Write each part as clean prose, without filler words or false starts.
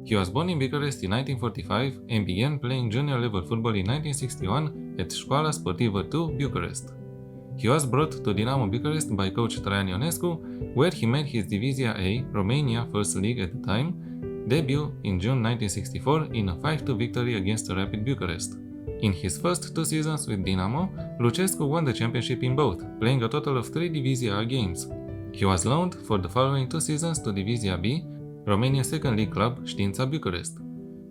He was born in Bucharest in 1945 and began playing junior level football in 1961 at Școala Sportivă 2, Bucharest. He was brought to Dinamo Bucharest by coach Traian Ionescu, where he made his Divizia A, Romania First League at the time, debut in June 1964 in a 5-2 victory against Rapid Bucharest. In his first 2 seasons with Dinamo, Lucescu won the championship in both, playing a total of 3 Divizia A games. He was loaned for the following 2 seasons to Divizia B, Romania's second league club Știința Bucharest.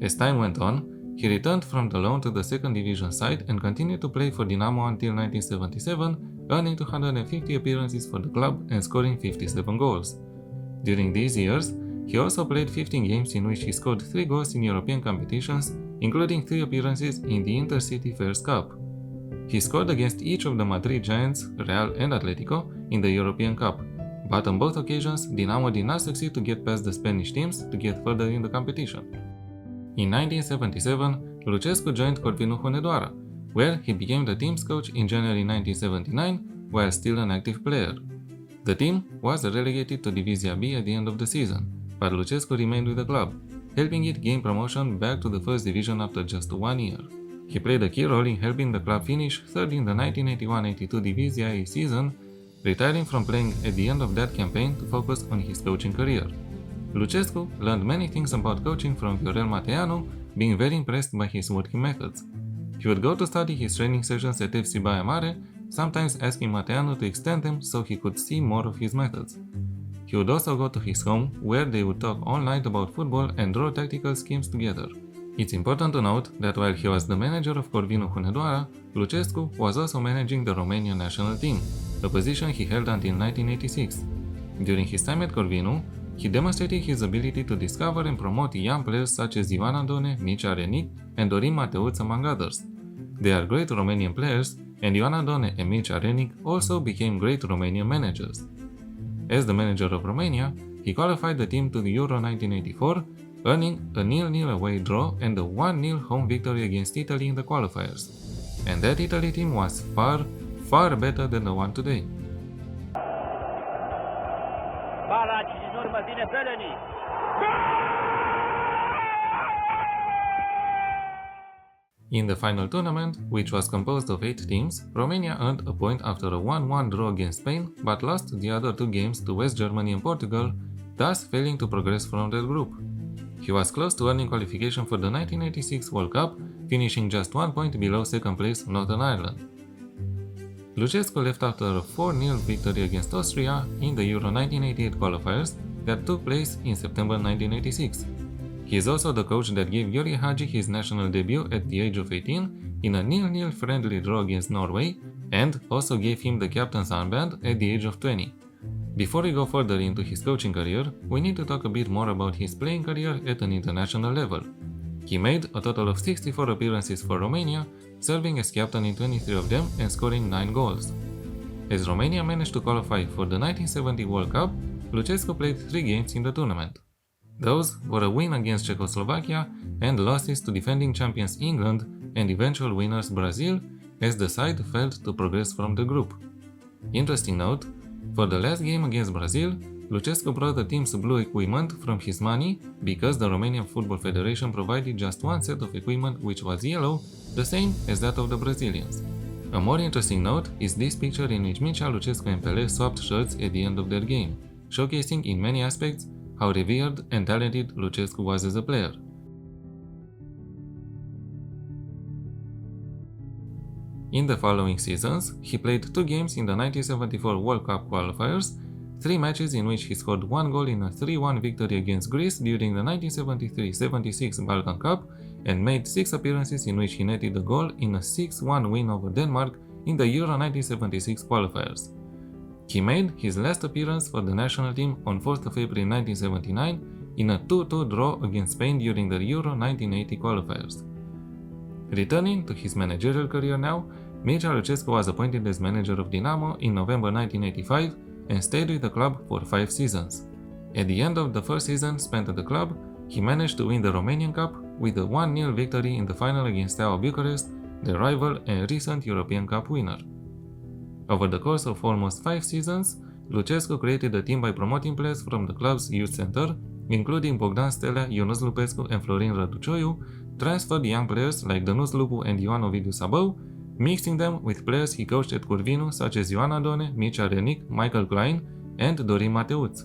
As time went on, he returned from the loan to the second division side and continued to play for Dinamo until 1977, earning 250 appearances for the club and scoring 57 goals. During these years, he also played 15 games in which he scored 3 goals in European competitions, including 3 appearances in the Intercity Fairs Cup. He scored against each of the Madrid Giants, Real and Atletico in the European Cup, but on both occasions, Dinamo did not succeed to get past the Spanish teams to get further in the competition. In 1977, Lucescu joined Corvinu Hunedoara, where he became the team's coach in January 1979 while still an active player. The team was relegated to Divizia B at the end of the season, but Lucescu remained with the club, helping it gain promotion back to the first division after just 1 year. He played a key role in helping the club finish third in the 1981-82 Divizia A season, retiring from playing at the end of that campaign to focus on his coaching career. Lucescu learned many things about coaching from Viorel Mateanu, being very impressed by his working methods. He would go to study his training sessions at FC Baia Mare, sometimes asking Mateanu to extend them so he could see more of his methods. He would also go to his home, where they would talk all night about football and draw tactical schemes together. It's important to note that while he was the manager of Corvinu Hunedoara, Lucescu was also managing the Romanian national team, a position he held until 1986. During his time at Corvinu, he demonstrated his ability to discover and promote young players such as Ioan Andone, Mircea Renic, and Dorin Mateuț, among others. They are great Romanian players, and Ioan Andone and Mircea Renic also became great Romanian managers. As the manager of Romania, he qualified the team to the Euro 1984, earning a 0-0 away draw and a 1-0 home victory against Italy in the qualifiers. And that Italy team was far better than the one today. In the final tournament, which was composed of 8 teams, Romania earned a point after a 1-1 draw against Spain, but lost the other 2 games to West Germany and Portugal, thus failing to progress from that group. He was close to earning qualification for the 1986 World Cup, finishing just 1 point below second place Northern Ireland. Lucescu left after a 4-0 victory against Austria in the Euro 1988 qualifiers that took place in September 1986. He is also the coach that gave Yuri Hagi his national debut at the age of 18 in a 0-0 friendly draw against Norway, and also gave him the captain's armband at the age of 20. Before we go further into his coaching career, we need to talk a bit more about his playing career at an international level. He made a total of 64 appearances for Romania, serving as captain in 23 of them and scoring 9 goals. As Romania managed to qualify for the 1970 World Cup, Lucescu played 3 games in the tournament. Those were a win against Czechoslovakia and losses to defending champions England and eventual winners Brazil, as the side failed to progress from the group. Interesting note, for the last game against Brazil, Lucescu brought the team's blue equipment from his money because the Romanian Football Federation provided just one set of equipment which was yellow, the same as that of the Brazilians. A more interesting note is this picture in which Mircea Lucescu and Pelé swapped shirts at the end of their game, showcasing in many aspects how revered and talented Lucescu was as a player. In the following seasons, he played 2 games in the 1974 World Cup qualifiers, 3 matches in which he scored 1 goal in a 3-1 victory against Greece during the 1973-76 Balkan Cup, and made 6 appearances in which he netted a goal in a 6-1 win over Denmark in the Euro 1976 qualifiers. He made his last appearance for the national team on 4th of April 1979 in a 2-2 draw against Spain during the Euro 1980 qualifiers. Returning to his managerial career now, Mircea Lucescu was appointed as manager of Dinamo in November 1985 and stayed with the club for 5 seasons. At the end of the first season spent at the club, he managed to win the Romanian Cup with a 1-0 victory in the final against Steaua Bucharest, the rival and recent European Cup winner. Over the course of almost 5 seasons, Lucescu created a team by promoting players from the club's youth center, including Bogdan Stelea, Ionuț Lupescu, and Florin Răducioiu, transferred young players like Dănuț Lupu and Ioan Ovidiu Sabău, mixing them with players he coached at Corvinu such as Ioan Adone, Mircea Renic, Michael Klein, and Dorin Mateuț.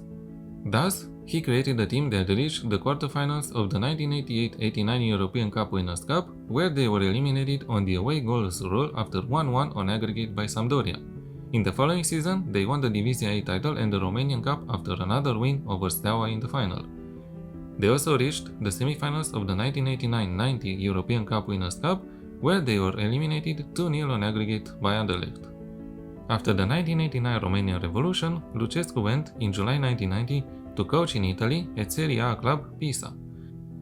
Thus, he created a team that reached the quarterfinals of the 1988-89 European Cup Winners' Cup, where they were eliminated on the away goals rule after 1-1 on aggregate by Sampdoria. In the following season, they won the Divizia A title and the Romanian Cup after another win over Steaua in the final. They also reached the semi-finals of the 1989-90 European Cup Winners' Cup, where they were eliminated 2-0 on aggregate by Anderlecht. After the 1989 Romanian Revolution, Lucescu went, in July 1990, to coach in Italy at Serie A club Pisa.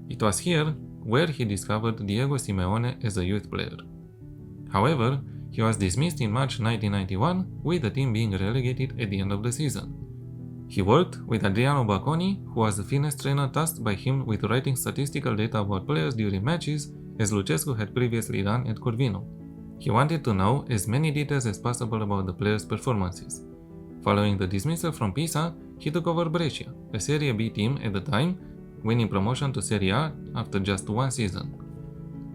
It was here where he discovered Diego Simeone as a youth player. However, he was dismissed in March 1991, with the team being relegated at the end of the season. He worked with Adriano Bacconi, who was the fitness trainer tasked by him with writing statistical data about players during matches, as Lucescu had previously done at Corvinu. He wanted to know as many details as possible about the players' performances. Following the dismissal from Pisa, he took over Brescia, a Serie B team at the time, winning promotion to Serie A after just one season.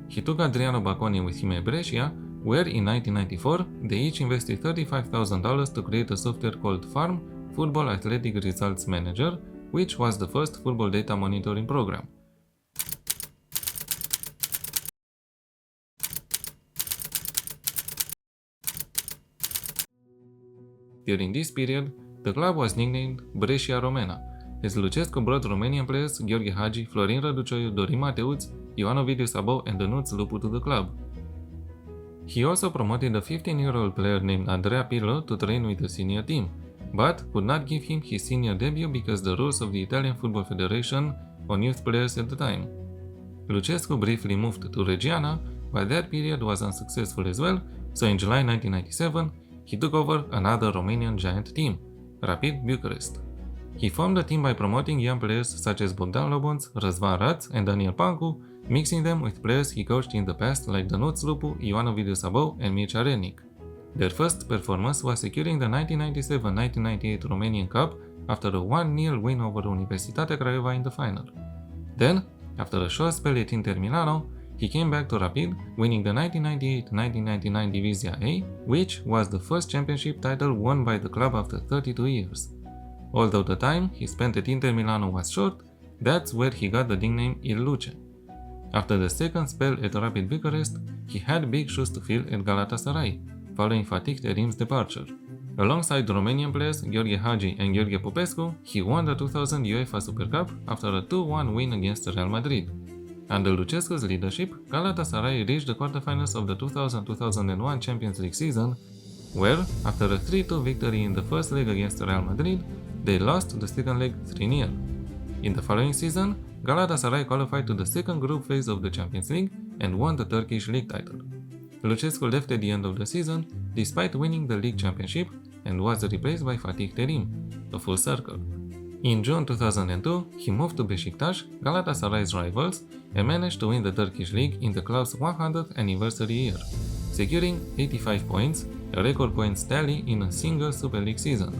He took Adriano Bacconi with him at Brescia, where in 1994 they each invested $35,000 to create a software called FARM, Football Athletic Results Manager, which was the first football data monitoring program. During this period, the club was nicknamed Brescia Romena, as Lucescu brought Romanian players Gheorghe Hagi, Florin Răducioiu, Dorin Mateuț, Ioan Ovidiu Sabău, and Dănuț Lupu to the club. He also promoted a 15-year-old player named Andrea Pirlo to train with the senior team, but could not give him his senior debut because the rules of the Italian Football Federation on youth players at the time. Lucescu briefly moved to Reggiana, but that period was unsuccessful as well, so in July 1997, he took over another Romanian giant team, Rapid Bucharest. He formed the team by promoting young players such as Bogdan Lobonț, Răzvan Raț, and Daniel Pancu, mixing them with players he coached in the past like Dănuț Lupu, Ioan Ovidiu Sabău, and Mircea Renic. Their first performance was securing the 1997-1998 Romanian Cup after a 1-0 win over Universitatea Craiova in the final. Then, after a short spell at Inter Milano, he came back to Rapid, winning the 1998-1999 Divizia A, which was the first championship title won by the club after 32 years. Although the time he spent at Inter Milano was short, that's where he got the nickname Il Luce. After the second spell at Rapid Bucharest, he had big shoes to fill at Galatasaray, following Fatih Terim's departure. Alongside Romanian players Gheorghe Hagi and Gheorghe Popescu, he won the 2000 UEFA Super Cup after a 2-1 win against Real Madrid. Under Lucescu's leadership, Galatasaray reached the quarterfinals of the 2000-2001 Champions League season, where, after a 3-2 victory in the first leg against Real Madrid, they lost the second leg 3-0. In the following season, Galatasaray qualified to the second group phase of the Champions League and won the Turkish league title. Lucescu left at the end of the season, despite winning the league championship, and was replaced by Fatih Terim, a full circle. In June 2002, he moved to Beşiktaş, Galatasaray's rivals, and managed to win the Turkish league in the club's 100th anniversary year, securing 85 points, a record points tally in a single Super League season.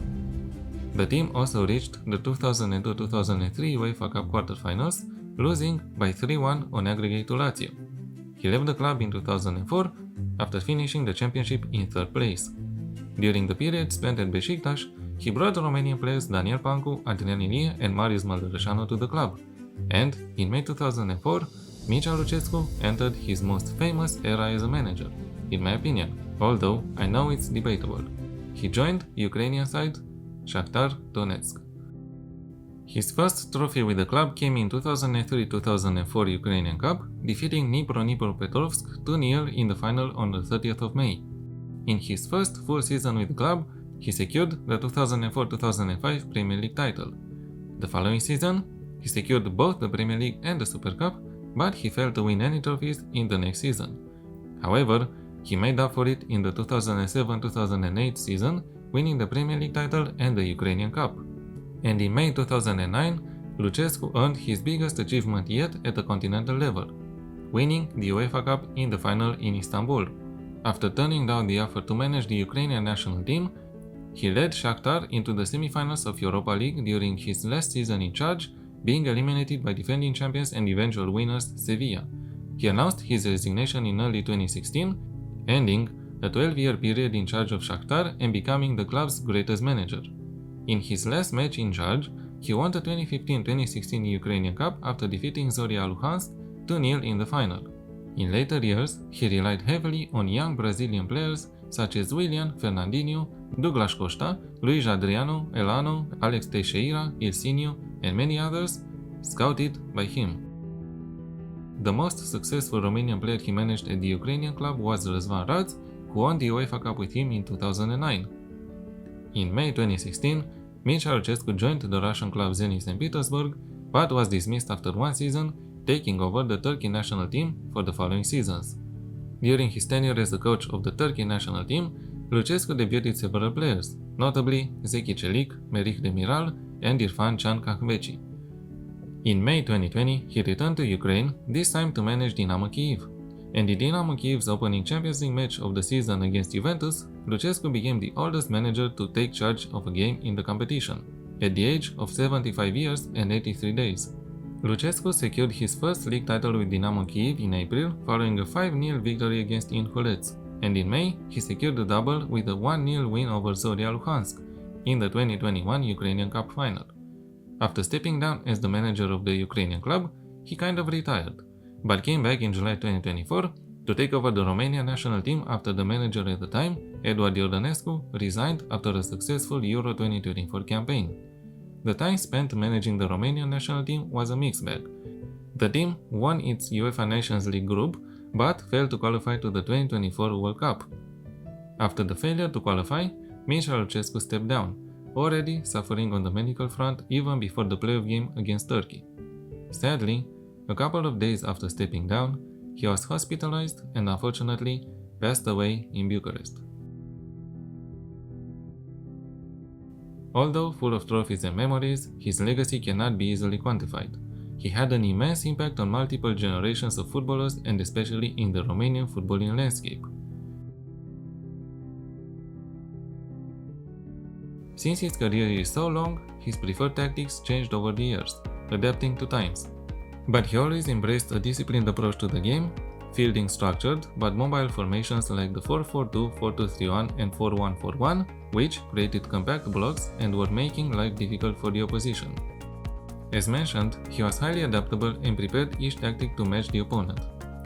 The team also reached the 2002-2003 UEFA Cup quarterfinals, losing by 3-1 on aggregate to Lazio. He left the club in 2004 after finishing the championship in third place. During the period spent at Beşiktaş, he brought Romanian players Daniel Pancu, Adrian Ilie, and Marius Măldărășanu to the club, and in May 2004, Mircea Lucescu entered his most famous era as a manager, in my opinion, although I know it's debatable. He joined Ukrainian side Shakhtar Donetsk. His first trophy with the club came in 2003-2004 Ukrainian Cup, defeating Dnipropetrovsk 2-0 in the final on the 30th of May. In his first full season with the club, he secured the 2004-2005 Premier League title. The following season, he secured both the Premier League and the Super Cup, but he failed to win any trophies in the next season. However, he made up for it in the 2007-2008 season, winning the Premier League title and the Ukrainian Cup. And in May 2009, Lucescu earned his biggest achievement yet at the continental level, winning the UEFA Cup in the final in Istanbul. After turning down the offer to manage the Ukrainian national team, he led Shakhtar into the semi-finals of Europa League during his last season in charge being eliminated by defending champions and eventual winners Sevilla. He announced his resignation in early 2016, ending a 12-year period in charge of Shakhtar and becoming the club's greatest manager. In his last match in charge, he won the 2015-2016 Ukrainian Cup after defeating Zorya Luhansk 2-0 in the final. In later years, he relied heavily on young Brazilian players such as Willian, Fernandinho, Douglas Costa, Luis Adriano, Elano, Alex Teixeira, Ilsinho, and many others, scouted by him. The most successful Romanian player he managed at the Ukrainian club was Răzvan Radz, who won the UEFA Cup with him in 2009. In May 2016, Mircea Lucescu joined the Russian club Zenit St. Petersburg, but was dismissed after one season, taking over the Turkey national team for the following seasons. During his tenure as the coach of the Turkey national team, Lucescu debuted several players, notably Zeki Çelik, Merih Demiral, and Irfan Can Kahveci. In May 2020, he returned to Ukraine, this time to manage Dynamo Kyiv. And in Dynamo Kyiv's opening Champions League match of the season against Juventus, Lucescu became the oldest manager to take charge of a game in the competition, at the age of 75 years and 83 days. Lucescu secured his first league title with Dynamo Kyiv in April following a 5-0 victory against Inholets, and in May he secured the double with a 1-0 win over Zorya Luhansk in the 2021 Ukrainian Cup final. After stepping down as the manager of the Ukrainian club, he kind of retired, but came back in July 2024 to take over the Romanian national team after the manager at the time, Eduard Iordănescu, resigned after a successful Euro 2024 campaign. The time spent managing the Romanian national team was a mixed bag. The team won its UEFA Nations League group, but failed to qualify to the 2024 World Cup. After the failure to qualify, Mircea Lucescu stepped down, already suffering on the medical front even before the playoff game against Turkey. Sadly, a couple of days after stepping down, he was hospitalized and unfortunately passed away in Bucharest. Although full of trophies and memories, his legacy cannot be easily quantified. He had an immense impact on multiple generations of footballers and especially in the Romanian footballing landscape. Since his career is so long, his preferred tactics changed over the years, adapting to times. But he always embraced a disciplined approach to the game, fielding structured but mobile formations like the 4-4-2, 4-2-3-1 and 4-1-4-1, which created compact blocks and were making life difficult for the opposition. As mentioned, he was highly adaptable and prepared each tactic to match the opponent.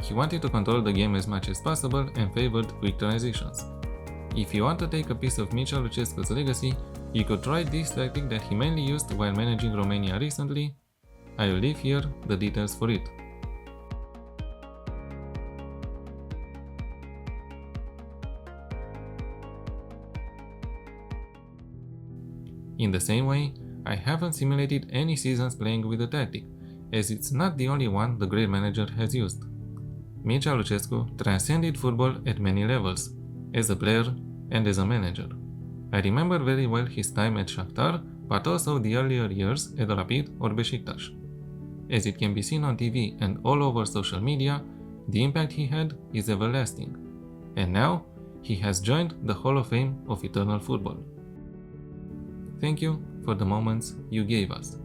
He wanted to control the game as much as possible and favored quick transitions. If you want to take a piece of Mircea Lucescu's legacy, you could try this tactic that he mainly used while managing Romania recently. I will leave here the details for it. In the same way, I haven't simulated any seasons playing with the tactic, as it's not the only one the great manager has used. Mircea Lucescu transcended football at many levels, as a player and as a manager. I remember very well his time at Shakhtar, but also the earlier years at Rapid or Beşiktaş. As it can be seen on TV and all over social media, the impact he had is everlasting. And now, he has joined the Hall of Fame of Eternal Football. Thank you for the moments you gave us.